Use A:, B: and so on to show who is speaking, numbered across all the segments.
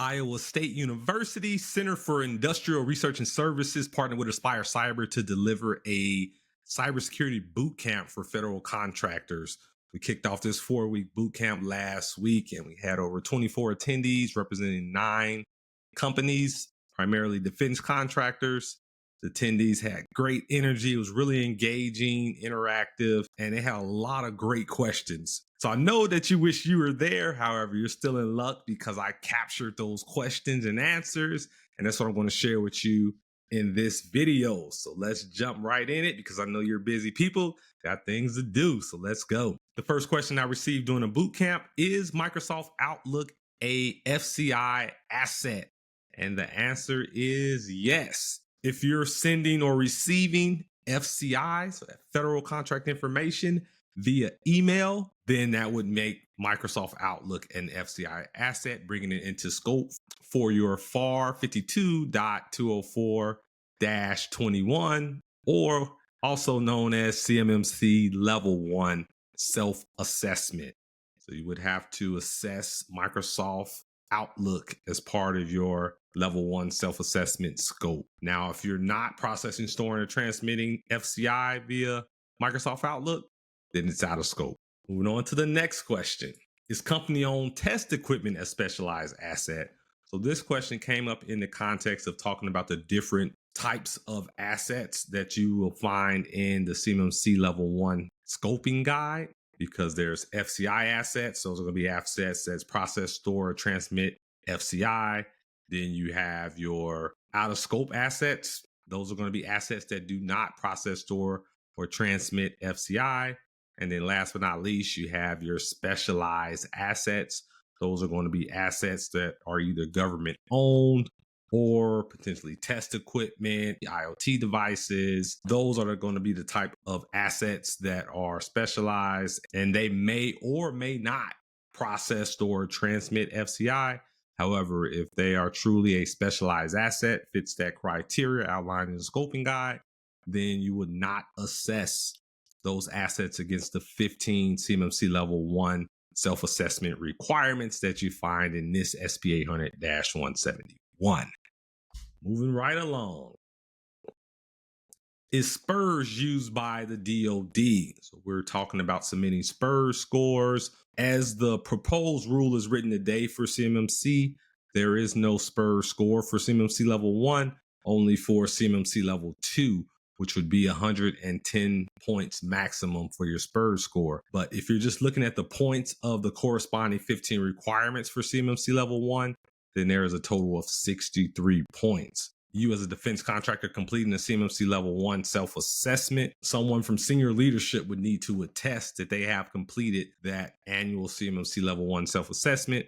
A: Iowa State University Center for Industrial Research and Services partnered with Aspire Cyber to deliver a cybersecurity bootcamp for federal contractors. We kicked off this 4-week bootcamp last week, and we had over 24 attendees representing 9 companies, primarily defense contractors. The attendees had great energy. It was really engaging, interactive, and they had a lot of great questions. So I know that you wish you were there. However, you're still in luck because I captured those questions and answers, and that's what I'm going to share with you in this video. So let's jump right in it because I know you're busy people, got things to do. So let's go. The first question I received during a boot camp is Microsoft Outlook a FCI asset? And the answer is yes. If you're sending or receiving FCI, so that federal contract information, via email, then that would make Microsoft Outlook an FCI asset, bringing it into scope for your FAR 52.204-21, or also known as CMMC Level 1 self-assessment. So you would have to assess Microsoft Outlook as part of your Level 1 self-assessment scope. Now, if you're not processing, storing, or transmitting FCI via Microsoft Outlook, then it's out of scope. Moving on to the next question. Is company-owned test equipment a specialized asset? So this question came up in the context of talking about the different types of assets that you will find in the CMMC Level 1 scoping guide, because there's FCI assets. Those are going to be assets that's process, store, or transmit FCI. Then you have your out-of-scope assets. Those are going to be assets that do not process, store, or transmit FCI. And then last but not least, you have your specialized assets. Those are going to be assets that are either government owned or potentially test equipment, IoT devices. Those are going to be the type of assets that are specialized, and they may or may not process, store, or transmit FCI. However, if they are truly a specialized asset, fits that criteria outlined in the scoping guide, then you would not assess those assets against the 15 CMMC Level 1 self-assessment requirements that you find in this SP 800-171. Moving right along. Is SPURS used by the DoD? So we're talking about submitting SPURS scores. As the proposed rule is written today for CMMC, there is no SPURS score for CMMC Level 1, only for CMMC Level 2, which would be 110 points maximum for your SPURS score. But if you're just looking at the points of the corresponding 15 requirements for CMMC Level 1, then there is a total of 63 points. You as a defense contractor completing a CMMC Level 1 self-assessment, someone from senior leadership would need to attest that they have completed that annual CMMC Level 1 self-assessment.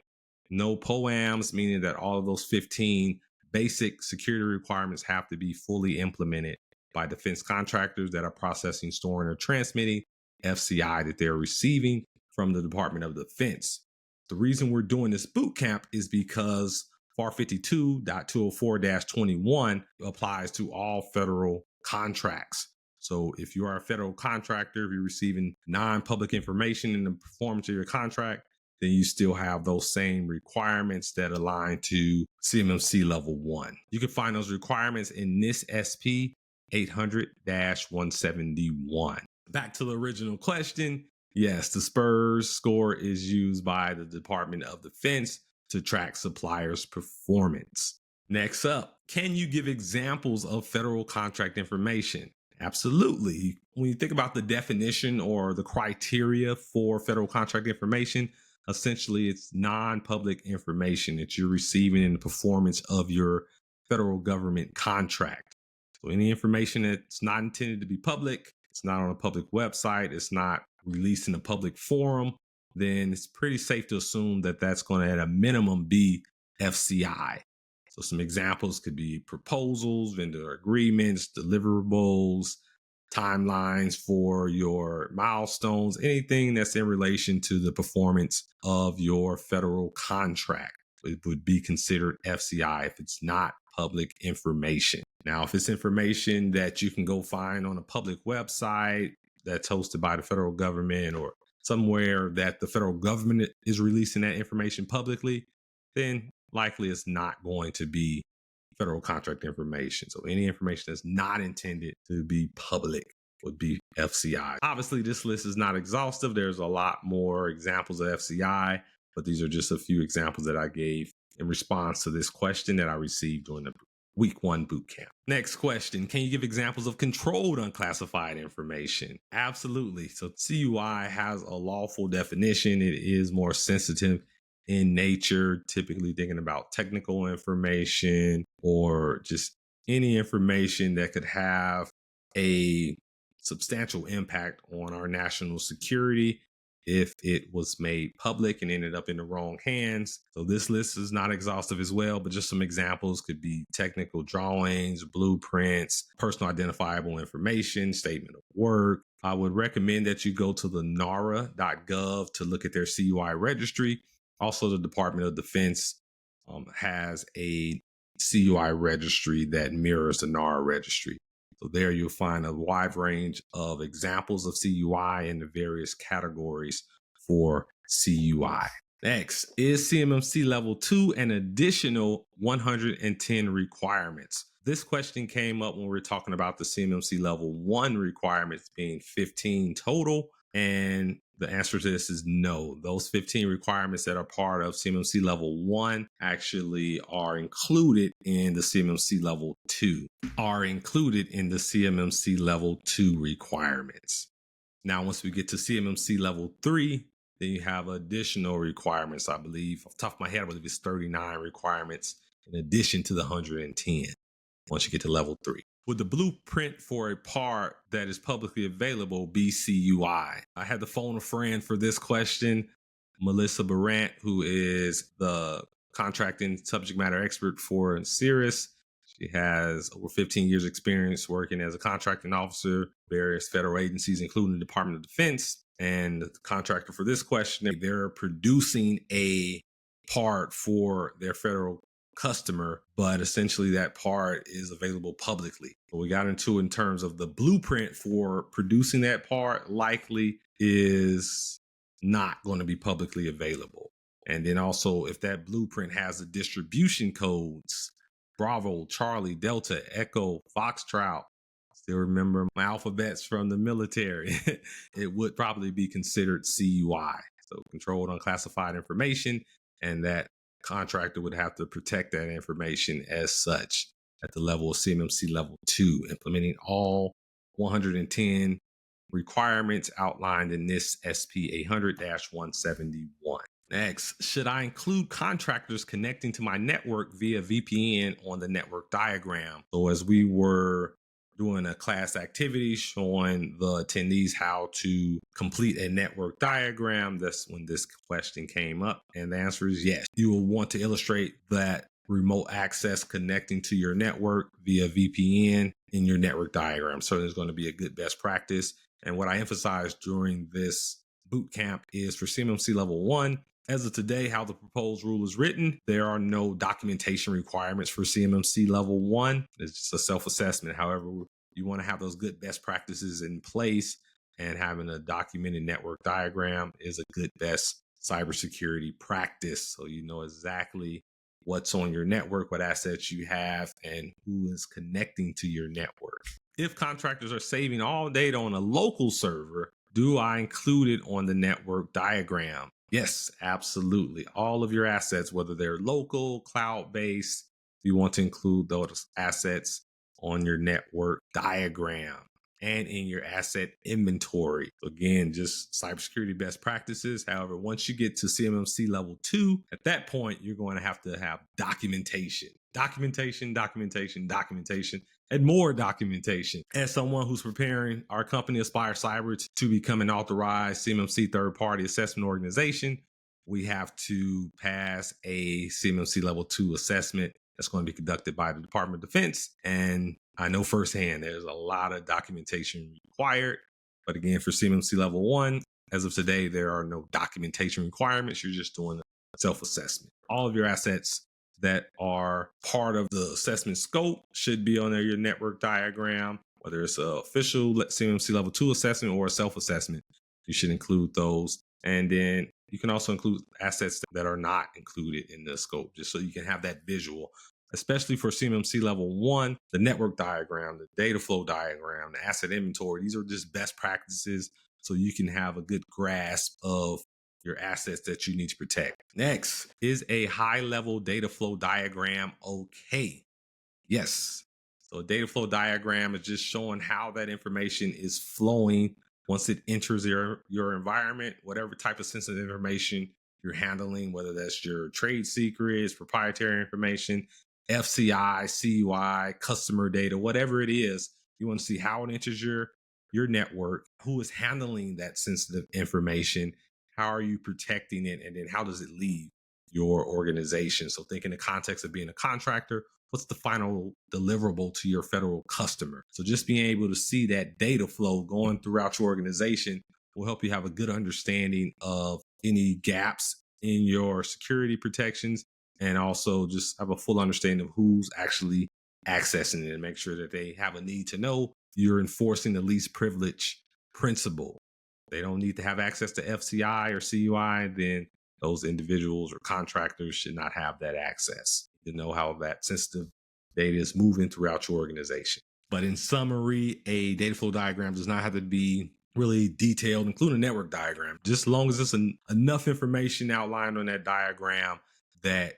A: No POAMs, meaning that all of those 15 basic security requirements have to be fully implemented by defense contractors that are processing, storing, or transmitting FCI that they're receiving from the Department of Defense. The reason we're doing this boot camp is because FAR 52.204-21 applies to all federal contracts. So if you are a federal contractor, if you're receiving non-public information in the performance of your contract, then you still have those same requirements that align to CMMC Level 1. You can find those requirements in this SP 800-171. Back to the original question. Yes, the SPURS score is used by the Department of Defense to track suppliers' performance. Next up, can you give examples of federal contract information? Absolutely. When you think about the definition or the criteria for federal contract information, essentially it's non-public information that you're receiving in the performance of your federal government contract. So any information that's not intended to be public, it's not on a public website, it's not released in a public forum, then it's pretty safe to assume that that's going to, at a minimum, be FCI. So some examples could be proposals, vendor agreements, deliverables, timelines for your milestones, anything that's in relation to the performance of your federal contract. It would be considered FCI if it's not public information. Now, if it's information that you can go find on a public website that's hosted by the federal government or somewhere that the federal government is releasing that information publicly, then likely it's not going to be federal contract information. So any information that's not intended to be public would be FCI. Obviously, this list is not exhaustive. There's a lot more examples of FCI, but these are just a few examples that I gave in response to this question that I received during the Week 1 bootcamp. Next question, can you give examples of controlled unclassified information? Absolutely. So CUI has a lawful definition. It is more sensitive in nature, typically thinking about technical information or just any information that could have a substantial impact on our national security if it was made public and ended up in the wrong hands. So this list is not exhaustive as well, but just some examples could be technical drawings, blueprints, personal identifiable information, statement of work. I would recommend that you go to the NARA.gov to look at their CUI registry. Also, the Department of Defense has a CUI registry that mirrors the NARA registry. So there you'll find a wide range of examples of CUI in the various categories for CUI. Next, is CMMC Level 2 an additional 110 requirements? This question came up when we were talking about the CMMC Level 1 requirements being 15 total. And the answer to this is no. Those 15 requirements that are part of CMMC Level 1 actually are included in the CMMC Level 2, requirements. Now, once we get to CMMC Level 3, then you have additional requirements. I believe, off the top of my head, I believe it's 39 requirements in addition to the 110 once you get to Level 3. Would the blueprint for a part that is publicly available be CUI? I had to phone a friend for this question, Melissa Barant, who is the contracting subject matter expert for CIRAS. She has over 15 years experience working as a contracting officer, various federal agencies, including the Department of Defense. And the contractor for this question, they're producing a part for their federal customer, but essentially that part is available publicly. What we got into in terms of the blueprint for producing that part likely is not going to be publicly available. And then also, if that blueprint has the distribution codes, Bravo, Charlie, Delta, Echo, Foxtrot, still remember my alphabets from the military, it would probably be considered CUI. So controlled unclassified information, and that contractor would have to protect that information as such at the level of CMMC Level 2, implementing all 110 requirements outlined in this SP 800-171. Next, should I include contractors connecting to my network via VPN on the network diagram? So as we were doing a class activity showing the attendees how to complete a network diagram, that's when this question came up. And the answer is yes. You will want to illustrate that remote access connecting to your network via VPN in your network diagram. So there's going to be a good best practice. And what I emphasized during this bootcamp is for CMMC Level 1, as of today, how the proposed rule is written, there are no documentation requirements for CMMC Level 1. It's just a self-assessment. However, you want to have those good best practices in place, and having a documented network diagram is a good best cybersecurity practice. So you know exactly what's on your network, what assets you have, and who is connecting to your network. If contractors are saving all data on a local server, do I include it on the network diagram? Yes, absolutely. All of your assets, whether they're local, cloud-based, you want to include those assets on your network diagram and in your asset inventory. Again, just cybersecurity best practices. However, once you get to CMMC Level 2, at that point, you're going to have documentation, and more documentation. As someone who's preparing our company, Aspire Cyber, to become an authorized CMMC third-party assessment organization, we have to pass a CMMC Level 2 assessment that's going to be conducted by the Department of Defense. And I know firsthand there's a lot of documentation required. But again, for CMMC Level 1, as of today, there are no documentation requirements. You're just doing a self-assessment. All of your assets that are part of the assessment scope should be on your network diagram, whether it's an official CMMC Level 2 assessment or a self-assessment. You should include those. And then You can also include assets that are not included in the scope, just so you can have that visual, especially for CMMC level 1, the network diagram, the data flow diagram, the asset inventory. These are just best practices so you can have a good grasp of your assets that you need to protect. Next, is a high-level data flow diagram okay? Yes. So a data flow diagram is just showing how that information is flowing once it enters your environment, whatever type of sensitive information you're handling, whether that's your trade secrets, proprietary information, FCI, CUI, customer data, whatever it is. You want to see how it enters your network, who is handling that sensitive information, how are you protecting it, and then how does it leave your organization. So think in the context of being a contractor, what's the final deliverable to your federal customer? So just being able to see that data flow going throughout your organization will help you have a good understanding of any gaps in your security protections, and also just have a full understanding of who's actually accessing it, and make sure that they have a need to know you're enforcing the least privilege principle. They don't need to have access to FCI or CUI, then those individuals or contractors should not have that access to know how that sensitive data is moving throughout your organization. But in summary, a data flow diagram does not have to be really detailed, including a network diagram, just as long as there's enough information outlined on that diagram that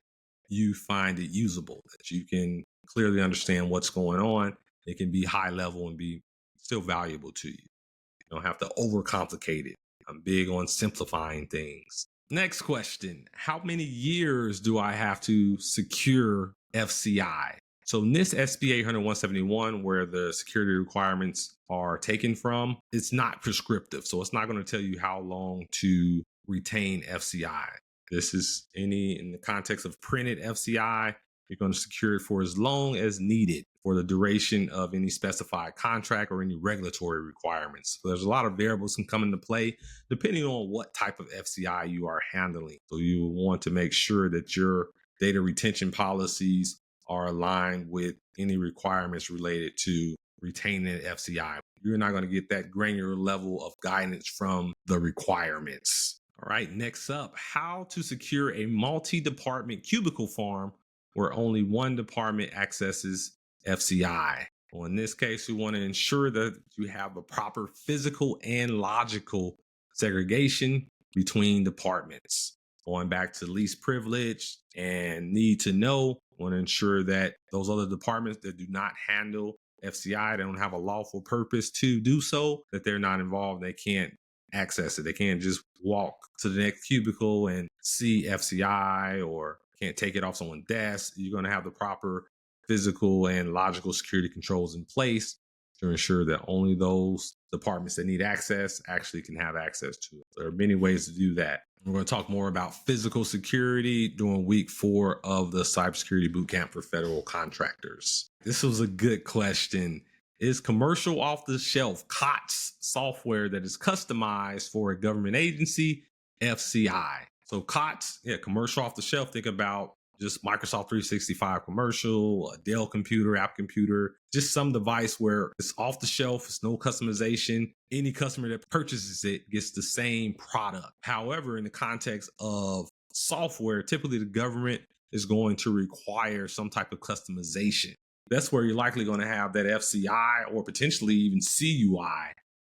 A: you find it usable, that you can clearly understand what's going on. It can be high level and be still valuable to you. You don't have to overcomplicate it. I'm big on simplifying things. Next question. How many years do I have to secure FCI? So in this SB 800-171, where the security requirements are taken from, it's not prescriptive. So it's not going to tell you how long to retain FCI. This is in the context of printed FCI, you're going to secure it for as long as needed for the duration of any specified contract or any regulatory requirements. So there's a lot of variables can come into play depending on what type of FCI you are handling. So you want to make sure that your data retention policies are aligned with any requirements related to retaining FCI. You're not going to get that granular level of guidance from the requirements. All right, next up, how to secure a multi-department cubicle farm where only one department accesses FCI. Well, in this case, we want to ensure that you have a proper physical and logical segregation between departments. Going back to least privilege and need to know, want to ensure that those other departments that do not handle FCI, they don't have a lawful purpose to do so, that they're not involved. They can't access it. They can't just walk to the next cubicle and see FCI, or can't take it off someone's desk. You're going to have the proper physical and logical security controls in place to ensure that only those departments that need access actually can have access to it. There are many ways to do that. We're going to talk more about physical security during week 4 of the Cybersecurity Bootcamp for Federal Contractors. This was a good question. Is commercial off-the-shelf COTS software that is customized for a government agency FCI? So COTS, commercial off-the-shelf, think about just Microsoft 365 commercial, a Dell computer, app computer, just some device where it's off the shelf, it's no customization. Any customer that purchases it gets the same product. However, in the context of software, typically the government is going to require some type of customization. That's where you're likely going to have that FCI or potentially even CUI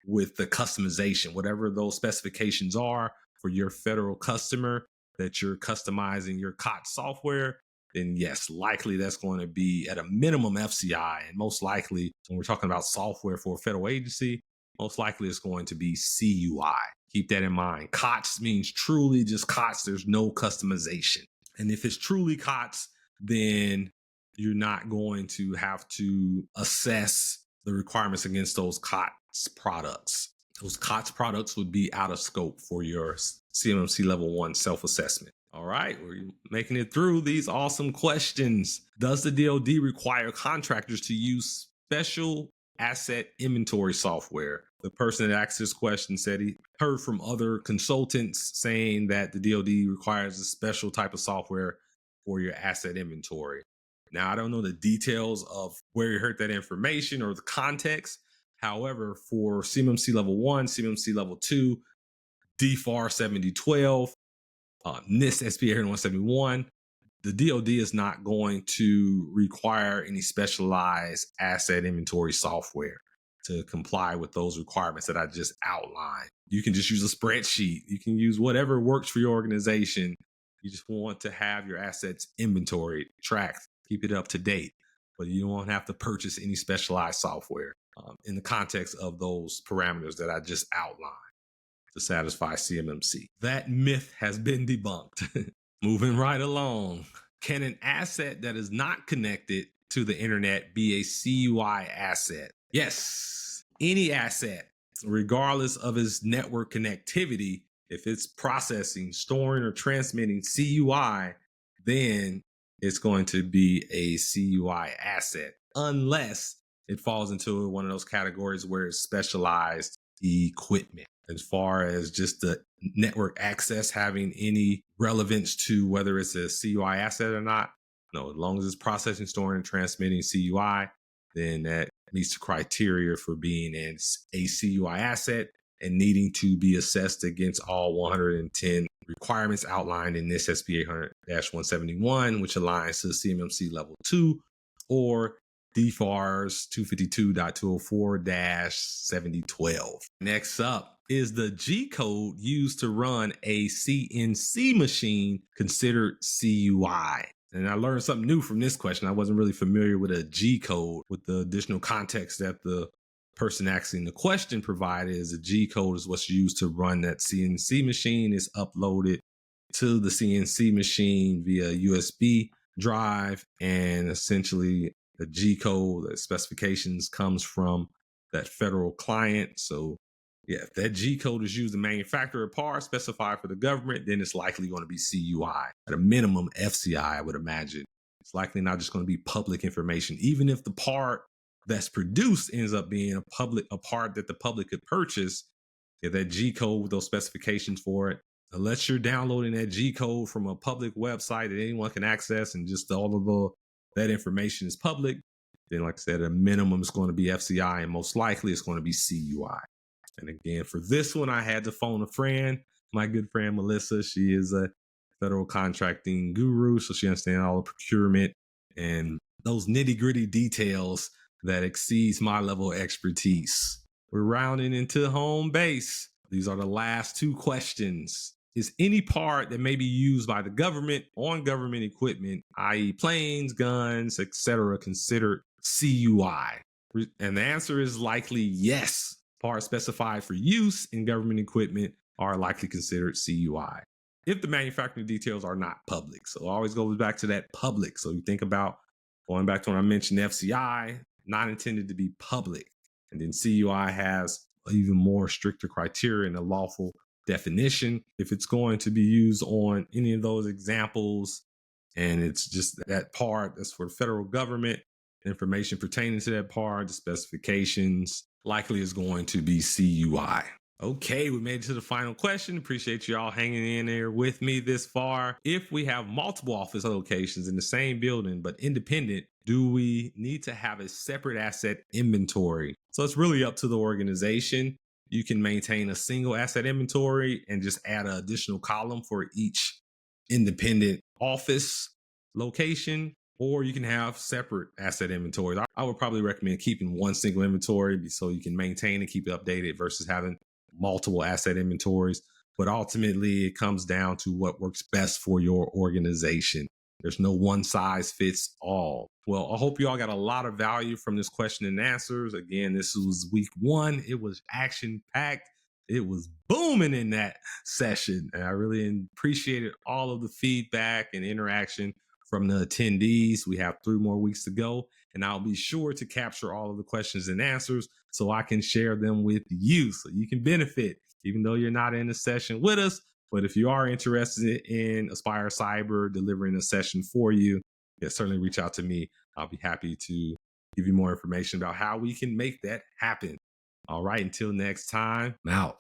A: with the customization, whatever those specifications are for your federal customer that you're customizing your COTS software, then yes, likely that's going to be at a minimum FCI. And most likely, when we're talking about software for a federal agency, most likely it's going to be CUI. Keep that in mind. COTS means truly just COTS. There's no customization. And if it's truly COTS, then you're not going to have to assess the requirements against those COTS products. Those COTS products would be out of scope for your CMMC Level 1 self-assessment. All right, we're making it through these awesome questions. Does the DoD require contractors to use special asset inventory software? The person that asked this question said he heard from other consultants saying that the DoD requires a special type of software for your asset inventory. Now, I don't know the details of where you heard that information or the context. However, for CMMC Level 1, CMMC Level 2, DFAR 7012, NIST SPA 171, the DoD is not going to require any specialized asset inventory software to comply with those requirements that I just outlined. You can just use a spreadsheet. You can use whatever works for your organization. You just want to have your assets inventory tracked, keep it up to date, but you don't have to purchase any specialized software in the context of those parameters that I just outlined to satisfy CMMC. That myth has been debunked. Moving right along. Can an asset that is not connected to the internet be a CUI asset? Yes. Any asset, regardless of its network connectivity, if it's processing, storing, or transmitting CUI, then it's going to be a CUI asset, unless it falls into one of those categories where it's specialized equipment. As far as just the network access having any relevance to whether it's a CUI asset or not, no, as long as it's processing, storing, and transmitting CUI, then that meets the criteria for being a CUI asset and needing to be assessed against all 110 requirements outlined in this SB 800-171, which aligns to CMMC Level 2 or DFARS 252.204-7012. Next up is the G code used to run a CNC machine considered CUI. And I learned something new from this question. I wasn't really familiar with a G code. With the additional context that the person asking the question provided, is a G code is what's used to run that CNC machine. Is uploaded to the CNC machine via USB drive, and essentially the G code, the specifications comes from that federal client. So yeah, if that G code is used to manufacture a part specified for the government, then it's likely going to be CUI. At a minimum, FCI, I would imagine. It's likely not just going to be public information. Even if the part that's produced ends up being a part that the public could purchase, if that G code with those specifications for it, unless you're downloading that G code from a public website that anyone can access and just all of that information is public, then like I said, at a minimum, it's going to be FCI, and most likely it's going to be CUI. And again, for this one, I had to phone a friend, my good friend, Melissa. She is a federal contracting guru, so she understands all the procurement and those nitty gritty details that exceeds my level of expertise. We're rounding into home base. These are the last two questions. Is any part that may be used by the government on government equipment, i.e. planes, guns, etc., considered CUI? And the answer is likely yes. Parts specified for use in government equipment are likely considered CUI if the manufacturing details are not public. So it always goes back to that public. So you think about going back to when I mentioned FCI, not intended to be public. And then CUI has even more stricter criteria and a lawful definition. If it's going to be used on any of those examples, and it's just that part that's for the federal government, information pertaining to that part, the specifications, likely is going to be CUI. Okay, we made it to the final question. Appreciate you all hanging in there with me this far. If we have multiple office locations in the same building but independent, do we need to have a separate asset inventory? So it's really up to the organization. You can maintain a single asset inventory and just add an additional column for each independent office location, or you can have separate asset inventories. I would probably recommend keeping one single inventory so you can maintain and keep it updated versus having multiple asset inventories. But ultimately, it comes down to what works best for your organization. There's no one size fits all. Well, I hope you all got a lot of value from this question and answers. Again, this was week 1. It was action packed. It was booming in that session. And I really appreciated all of the feedback and interaction from the attendees. We have 3 more weeks to go, and I'll be sure to capture all of the questions and answers so I can share them with you so you can benefit, even though you're not in the session with us. But if you are interested in Aspire Cyber delivering a session for you, certainly reach out to me. I'll be happy to give you more information about how we can make that happen. All right, until next time, I'm out.